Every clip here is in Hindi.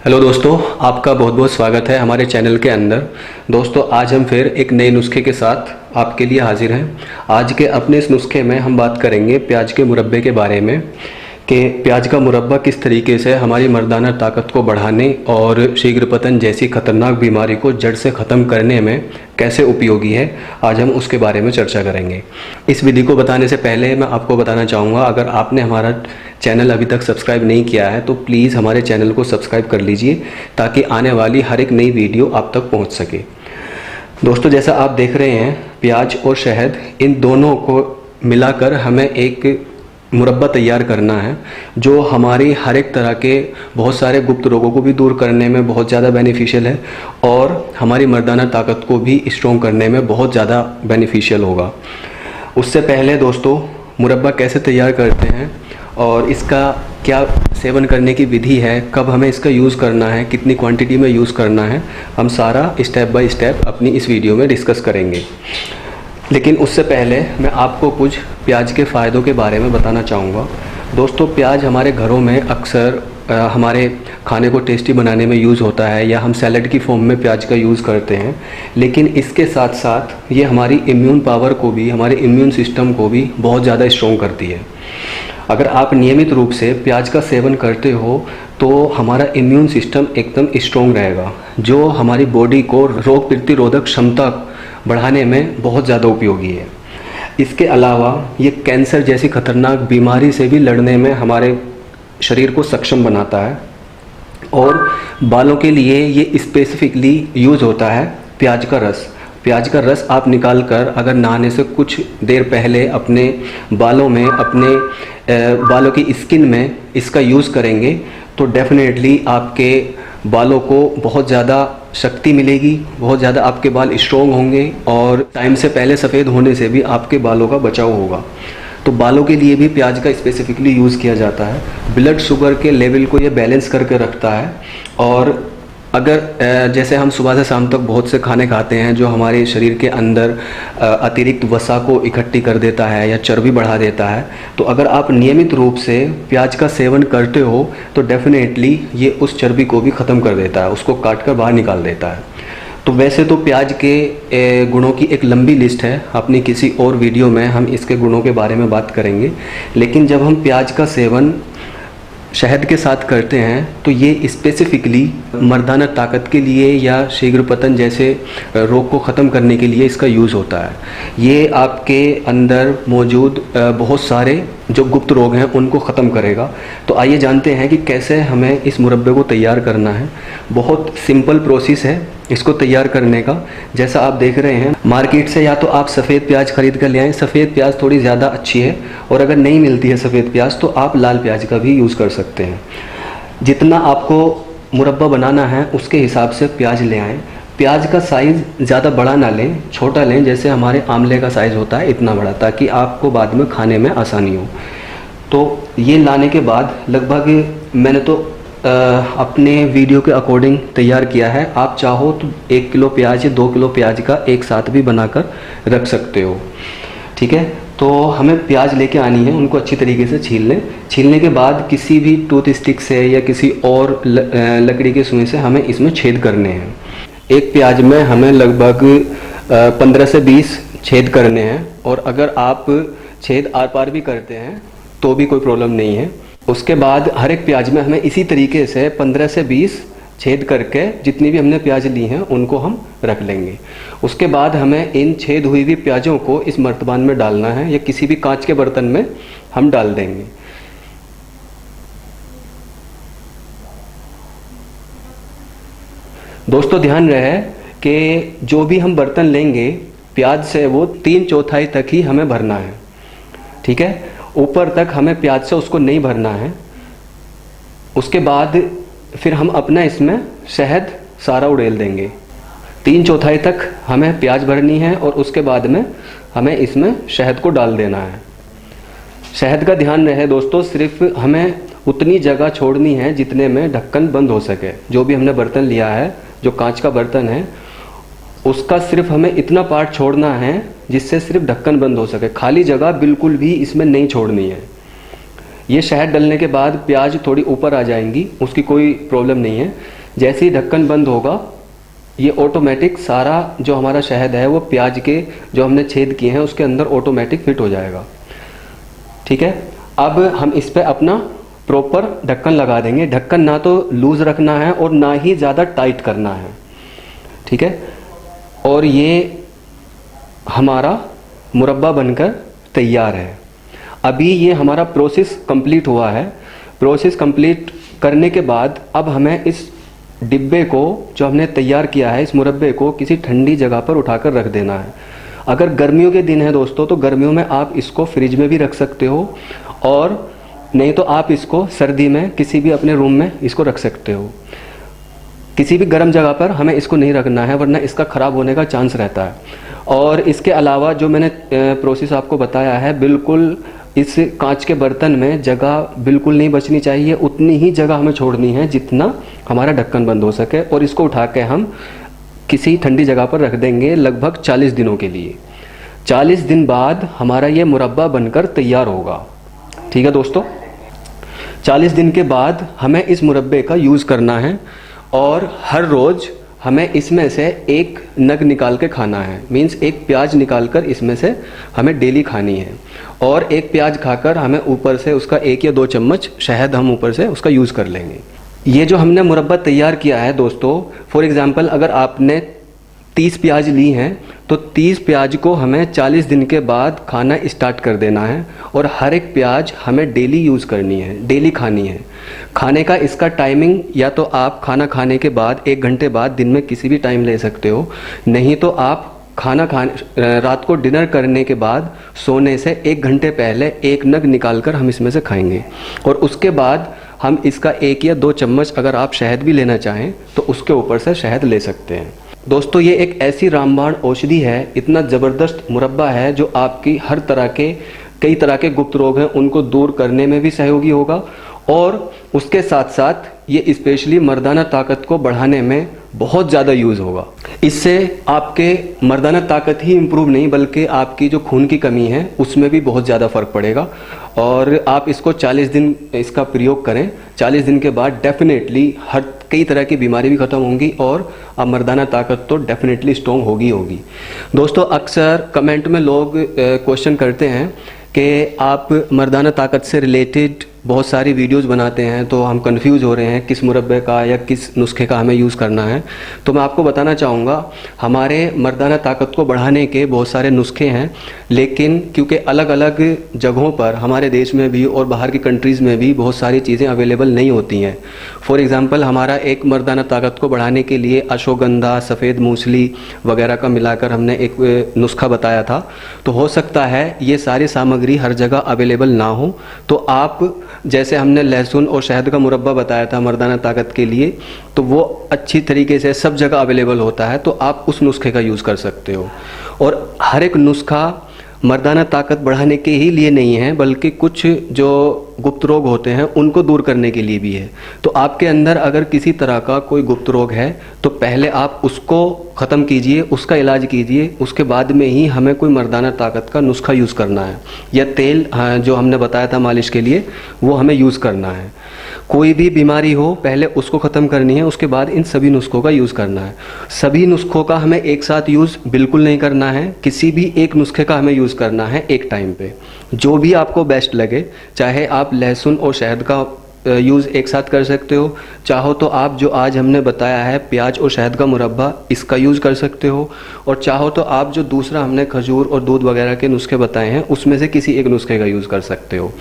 हेलो दोस्तों, आपका बहुत बहुत स्वागत है हमारे चैनल के अंदर। दोस्तों, आज हम फिर एक नए नुस्खे के साथ आपके लिए हाजिर हैं। आज के अपने इस नुस्खे में हम बात करेंगे प्याज के मुरब्बे के बारे में कि प्याज का मुरब्बा किस तरीके से हमारी मर्दाना ताकत को बढ़ाने और शीघ्र पतन जैसी खतरनाक बीमारी को जड़ से ख़त्म करने में कैसे उपयोगी है। आज हम उसके बारे में चर्चा करेंगे। इस विधि को बताने से पहले मैं आपको बताना चाहूँगा, अगर आपने हमारा चैनल अभी तक सब्सक्राइब नहीं किया है तो प्लीज़ हमारे चैनल को सब्सक्राइब कर लीजिए ताकि आने वाली हर एक नई वीडियो आप तक पहुँच सके। दोस्तों, जैसा आप देख रहे हैं, प्याज और शहद इन दोनों को मिलाकर हमें एक मुरब्बा तैयार करना है जो हमारी हर एक तरह के बहुत सारे गुप्त रोगों को भी दूर करने में बहुत ज़्यादा बेनिफिशियल है और हमारी मर्दाना ताकत को भी स्ट्रॉन्ग करने में बहुत ज़्यादा बेनिफिशियल होगा। उससे पहले दोस्तों, मुरब्बा कैसे तैयार करते हैं और इसका क्या सेवन करने की विधि है, कब हमें इसका यूज़ करना है, कितनी क्वांटिटी में यूज़ करना है, हम सारा स्टेप बाय स्टेप अपनी इस वीडियो में डिस्कस करेंगे। लेकिन उससे पहले मैं आपको कुछ प्याज के फ़ायदों के बारे में बताना चाहूँगा। दोस्तों, प्याज हमारे घरों में अक्सर हमारे खाने को टेस्टी बनाने में यूज़ होता है या हम सैलड की फॉर्म में प्याज का यूज़ करते हैं, लेकिन इसके साथ साथ ये हमारी इम्यून पावर को भी, हमारे इम्यून सिस्टम को भी बहुत ज़्यादा स्ट्रॉन्ग करती है। अगर आप नियमित रूप से प्याज का सेवन करते हो तो हमारा इम्यून सिस्टम एकदम स्ट्रॉन्ग रहेगा, जो हमारी बॉडी को रोग प्रतिरोधक क्षमता बढ़ाने में बहुत ज़्यादा उपयोगी है। इसके अलावा ये कैंसर जैसी खतरनाक बीमारी से भी लड़ने में हमारे शरीर को सक्षम बनाता है। और बालों के लिए ये स्पेसिफिकली यूज़ होता है प्याज का रस। प्याज का रस आप निकाल कर अगर नहाने से कुछ देर पहले अपने बालों में, अपने बालों की स्किन में इसका यूज़ करेंगे तो डेफिनेटली आपके बालों को बहुत ज़्यादा शक्ति मिलेगी, बहुत ज़्यादा आपके बाल स्ट्रॉन्ग होंगे और टाइम से पहले सफ़ेद होने से भी आपके बालों का बचाव होगा। तो बालों के लिए भी प्याज का स्पेसिफिकली यूज़ किया जाता है। ब्लड शुगर के लेवल को ये बैलेंस करके रखता है। और अगर जैसे हम सुबह से शाम तक बहुत से खाने खाते हैं जो हमारे शरीर के अंदर अतिरिक्त वसा को इकट्ठी कर देता है या चर्बी बढ़ा देता है, तो अगर आप नियमित रूप से प्याज का सेवन करते हो तो डेफिनेटली ये उस चर्बी को भी ख़त्म कर देता है, उसको काट कर बाहर निकाल देता है। तो वैसे तो प्याज के गुणों की एक लंबी लिस्ट है, अपनी किसी और वीडियो में हम इसके गुणों के बारे में बात करेंगे। लेकिन जब हम प्याज का सेवन शहद के साथ करते हैं तो ये स्पेसिफिकली मर्दाना ताकत के लिए या शीघ्र पतन जैसे रोग को ख़त्म करने के लिए इसका यूज़ होता है। ये आपके अंदर मौजूद बहुत सारे जो गुप्त रोग हैं उनको ख़त्म करेगा। तो आइए जानते हैं कि कैसे हमें इस मुरब्बे को तैयार करना है। बहुत सिंपल प्रोसेस है इसको तैयार करने का। जैसा आप देख रहे हैं, मार्केट से या तो आप सफ़ेद प्याज खरीद कर ले आएँ, सफ़ेद प्याज थोड़ी ज़्यादा अच्छी है, और अगर नहीं मिलती है सफ़ेद प्याज तो आप लाल प्याज का भी यूज़ कर सकते हैं। जितना आपको मुरब्बा बनाना है उसके हिसाब से प्याज ले आएँ। प्याज का साइज़ ज़्यादा बड़ा ना लें, छोटा लें, जैसे हमारे आमले का साइज़ होता है इतना बड़ा, ताकि आपको बाद में खाने में आसानी हो। तो ये लाने के बाद लगभग मैंने तो अपने वीडियो के अकॉर्डिंग तैयार किया है। आप चाहो तो 1 किलो प्याज या 2 किलो प्याज का एक साथ भी बनाकर रख सकते हो। ठीक है, तो हमें प्याज लेके आनी है, उनको अच्छी तरीके से छील लें। छीलने के बाद किसी भी टूथ स्टिक से या किसी और लकड़ी के सुई से हमें इसमें छेद करने हैं। एक प्याज में हमें लगभग 15 से 20 छेद करने हैं, और अगर आप छेद आर पार भी करते हैं तो भी कोई प्रॉब्लम नहीं है। उसके बाद हर एक प्याज में हमें इसी तरीके से 15 से 20 छेद करके जितनी भी हमने प्याज ली हैं उनको हम रख लेंगे। उसके बाद हमें इन छेद हुई हुई प्याजों को इस मर्तबान में डालना है या किसी भी कांच के बर्तन में हम डाल देंगे। दोस्तों, ध्यान रहे कि जो भी हम बर्तन लेंगे प्याज से वो 3/4 तक ही हमें भरना है। ठीक है, ऊपर तक हमें प्याज से उसको नहीं भरना है। उसके बाद फिर हम अपना इसमें शहद सारा उड़ेल देंगे। 3/4 तक हमें प्याज भरनी है और उसके बाद में हमें इसमें शहद को डाल देना है। शहद का ध्यान रहे दोस्तों, सिर्फ हमें उतनी जगह छोड़नी है जितने में ढक्कन बंद हो सके। जो भी हमने बर्तन लिया है, जो कांच का बर्तन है, उसका सिर्फ हमें इतना पार्ट छोड़ना है जिससे सिर्फ ढक्कन बंद हो सके। खाली जगह बिल्कुल भी इसमें नहीं छोड़नी है। ये शहद डलने के बाद प्याज थोड़ी ऊपर आ जाएंगी, उसकी कोई प्रॉब्लम नहीं है। जैसे ही ढक्कन बंद होगा ये ऑटोमेटिक सारा जो हमारा शहद है वो प्याज के जो हमने छेद किए हैं उसके अंदर ऑटोमेटिक फिट हो जाएगा। ठीक है, अब हम इस पे अपना प्रॉपर ढक्कन लगा देंगे। ढक्कन ना तो लूज़ रखना है और ना ही ज़्यादा टाइट करना है। ठीक है, और ये हमारा मुरब्बा बनकर तैयार है। अभी ये हमारा प्रोसेस कंप्लीट हुआ है। प्रोसेस कंप्लीट करने के बाद अब हमें इस डिब्बे को जो हमने तैयार किया है, इस मुरब्बे को किसी ठंडी जगह पर उठाकर रख देना है। अगर गर्मियों के दिन है दोस्तों तो गर्मियों में आप इसको फ्रिज में भी रख सकते हो, और नहीं तो आप इसको सर्दी में किसी भी अपने रूम में इसको रख सकते हो। किसी भी गर्म जगह पर हमें इसको नहीं रखना है वरना इसका ख़राब होने का चांस रहता है। और इसके अलावा जो मैंने प्रोसेस आपको बताया है, बिल्कुल इस कांच के बर्तन में जगह बिल्कुल नहीं बचनी चाहिए। उतनी ही जगह हमें छोड़नी है जितना हमारा ढक्कन बंद हो सके, और इसको उठा के हम किसी ठंडी जगह पर रख देंगे लगभग 40 दिनों के लिए। 40 दिन बाद हमारा ये मुरब्बा बनकर तैयार होगा। ठीक है दोस्तों, 40 दिन के बाद हमें इस मुरब्बे का यूज़ करना है और हर रोज़ हमें इसमें से एक नग निकाल के खाना है। मीन्स एक प्याज निकाल कर इसमें से हमें डेली खानी है, और एक प्याज खाकर हमें ऊपर से उसका 1 या 2 चम्मच शहद हम ऊपर से उसका यूज़ कर लेंगे। ये जो हमने मुरब्बा तैयार किया है दोस्तों, फॉर एग्ज़ाम्पल अगर आपने 30 प्याज ली हैं तो 30 प्याज को हमें 40 दिन के बाद खाना स्टार्ट कर देना है, और हर एक प्याज हमें डेली यूज़ करनी है, डेली खानी है। खाने का इसका टाइमिंग या तो आप खाना खाने के बाद 1 घंटे बाद दिन में किसी भी टाइम ले सकते हो, नहीं तो आप रात को डिनर करने के बाद सोने से 1 घंटे पहले एक नग निकाल कर हम इसमें से खाएंगे, और उसके बाद हम इसका 1 या 2 चम्मच अगर आप शहद भी लेना चाहें तो उसके ऊपर से शहद ले सकते हैं। दोस्तों ये एक ऐसी रामबाण औषधि है, इतना ज़बरदस्त मुरब्बा है जो आपकी हर तरह के कई तरह के गुप्त रोग हैं उनको दूर करने में भी सहयोगी होगा, और उसके साथ साथ ये स्पेशली मर्दाना ताकत को बढ़ाने में बहुत ज़्यादा यूज़ होगा। इससे आपके मर्दाना ताकत ही इम्प्रूव नहीं बल्कि आपकी जो खून की कमी है उसमें भी बहुत ज़्यादा फ़र्क पड़ेगा। और आप इसको 40 दिन इसका प्रयोग करें। 40 दिन के बाद डेफिनेटली हर कई तरह की बीमारी भी ख़त्म होंगी और अब मर्दाना ताकत तो डेफिनेटली स्ट्रॉन्ग होगी। दोस्तों अक्सर कमेंट में लोग क्वेश्चन करते हैं कि आप मर्दाना ताकत से रिलेटेड बहुत सारी वीडियोस बनाते हैं तो हम कंफ्यूज हो रहे हैं किस मुरब्बे का या किस नुस्खे का हमें यूज़ करना है। तो मैं आपको बताना चाहूँगा हमारे मर्दाना ताकत को बढ़ाने के बहुत सारे नुस्खे हैं, लेकिन क्योंकि अलग अलग जगहों पर हमारे देश में भी और बाहर की कंट्रीज़ में भी बहुत सारी चीज़ें अवेलेबल नहीं होती हैं। फॉर एग्ज़ाम्पल हमारा एक मर्दाना ताकत को बढ़ाने के लिए अश्वगंधा, सफ़ेद मूसली वगैरह का मिलाकर हमने एक नुस्खा बताया था। तो हो सकता है ये सारी सामग्री हर जगह अवेलेबल ना हो, तो आप जैसे हमने लहसुन और शहद का मुरब्बा बताया था मर्दाना ताकत के लिए, तो वो अच्छी तरीके से सब जगह अवेलेबल होता है, तो आप उस नुस्खे का यूज़ कर सकते हो। और हर एक नुस्खा मर्दाना ताकत बढ़ाने के ही लिए नहीं है बल्कि कुछ जो गुप्त रोग होते हैं उनको दूर करने के लिए भी है। तो आपके अंदर अगर किसी तरह का कोई गुप्त रोग है तो पहले आप उसको ख़त्म कीजिए, उसका इलाज कीजिए, उसके बाद में ही हमें कोई मर्दाना ताकत का नुस्खा यूज़ करना है या तेल जो हमने बताया था मालिश के लिए वो हमें यूज़ करना है। कोई भी बीमारी हो पहले उसको ख़त्म करनी है, उसके बाद इन सभी नुस्खों का यूज़ करना है। सभी नुस्खों का हमें एक साथ यूज़ बिल्कुल नहीं करना है, किसी भी एक नुस्खे का हमें यूज़ करना है एक टाइम पे, जो भी आपको बेस्ट लगे। चाहे आप लहसुन और शहद का यूज़ एक साथ कर सकते हो, चाहो तो आप जो आज हमने बताया है प्याज और शहद का मुरब्बा इसका यूज़ कर सकते हो, और चाहो तो आप जो दूसरा हमने खजूर और दूध वगैरह के नुस्खे बताए हैं उसमें से किसी एक नुस्खे का यूज़ कर सकते हो।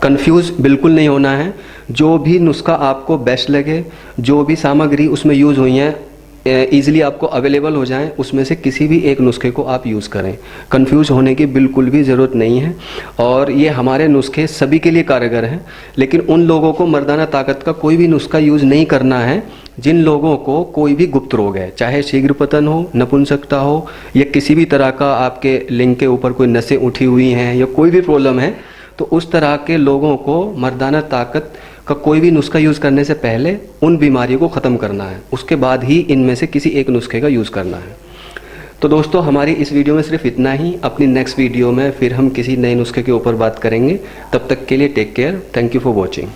कंफ्यूज बिल्कुल नहीं होना है, जो भी नुस्खा आपको बेस्ट लगे, जो भी सामग्री उसमें यूज़ हुई हैं ईज़िली आपको अवेलेबल हो जाएं, उसमें से किसी भी एक नुस्खे को आप यूज़ करें। कंफ्यूज होने की बिल्कुल भी ज़रूरत नहीं है, और ये हमारे नुस्खे सभी के लिए कारगर हैं। लेकिन उन लोगों को मर्दाना ताकत का कोई भी नुस्खा यूज़ नहीं करना है जिन लोगों को कोई भी गुप्त रोग है, चाहे शीघ्र पतन हो, नपुंसकता हो, या किसी भी तरह का आपके लिंग के ऊपर कोई नसें उठी हुई हैं या कोई भी प्रॉब्लम है। तो उस तरह के लोगों को मर्दाना ताकत का कोई भी नुस्खा यूज़ करने से पहले उन बीमारियों को ख़त्म करना है, उसके बाद ही इनमें से किसी एक नुस्खे का यूज़ करना है। तो दोस्तों हमारी इस वीडियो में सिर्फ इतना ही। अपनी नेक्स्ट वीडियो में फिर हम किसी नए नुस्खे के ऊपर बात करेंगे। तब तक के लिए take care. Thank you for watching.